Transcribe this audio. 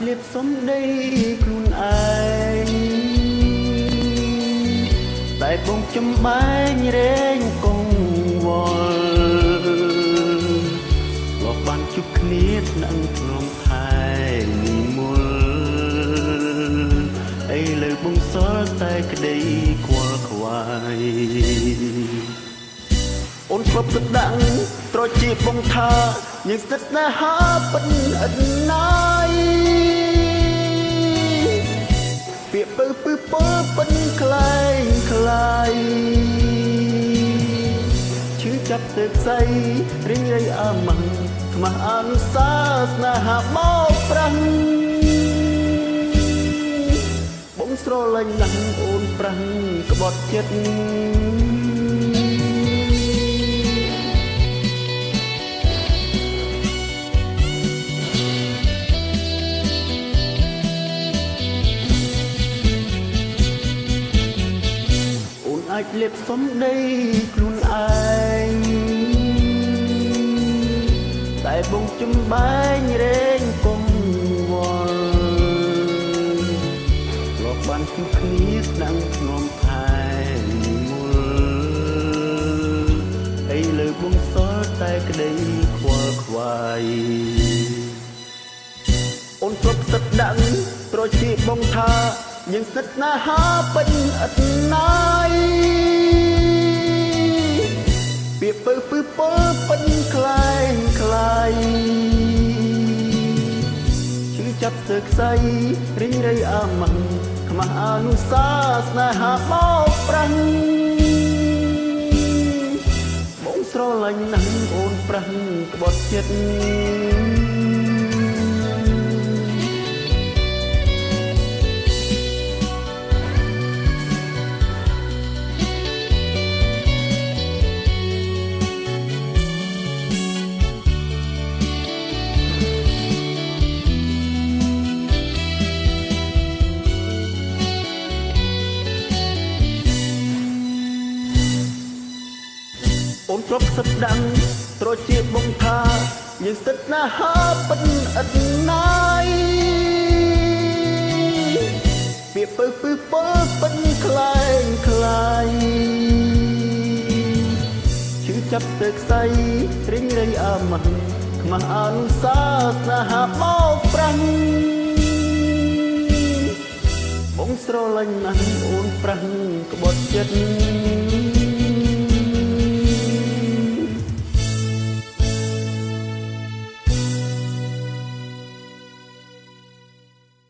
លៀបសំដីខ្លួនឯងតែបងចំបែងរែងកងវល់លោកបានជួបគ្នានឹងធ្នំថែនិមលអីលើបងសល់តែក្តីខ្វល់ខ្វាយអូនធ្លាប់ស្ដាំងត្រជាបងថាយើងស្និទ្ធស្នេហាពិតឥតណាយពាក្យពើពិពិនខ្លែងខ្លាយឈឺចាប់ទៅផ្សៃរិញរៃអាម៉ាំងខ្មាស់អនុសាស្នេហាបោកប្រាំងបងស្រលាញ់ណាស់អូនប្រាំងក្បត់ចិត្តអាចលៀបសំដីខ្លួនឯងតែបងចំបែងរែងកុំវល់លោកបានជួបគ្នាស្ដាំធ្នំថែមូលអីលើបងសល់តែក្តីខ្វល់ខ្វាយអូនធ្លាប់ស្ដាំងត្រជាបងថាយើងស្និទ្ធស្នេហាពេញឥតណាយពាក្យពើពិពិនខ្លែងខ្លាយឈឺចាប់ទៅខ្សៃរិញរៃអាម៉ាំងខ្មាស់អនុសាស្នេហាបោកប្រាំងបងស្រលាញ់ណាស់អូនប្រាំងក្បត់ចិត្តអូនធ្លាប់ស្ដាំងត្រជាបងថាយើងស្និទ្ធស្នេហាពិតឥតណាយពាក្យពើពិនខ្លែងខ្លាយឈឺចាប់ទៅខ្សៃរិញរៃអាម៉ាំងខ្មាស់អនុសាស្នេហាបោកប្រាំងបងស្រលាញ់ណាស់អូនប្រាំងក្បត់ចិត្ត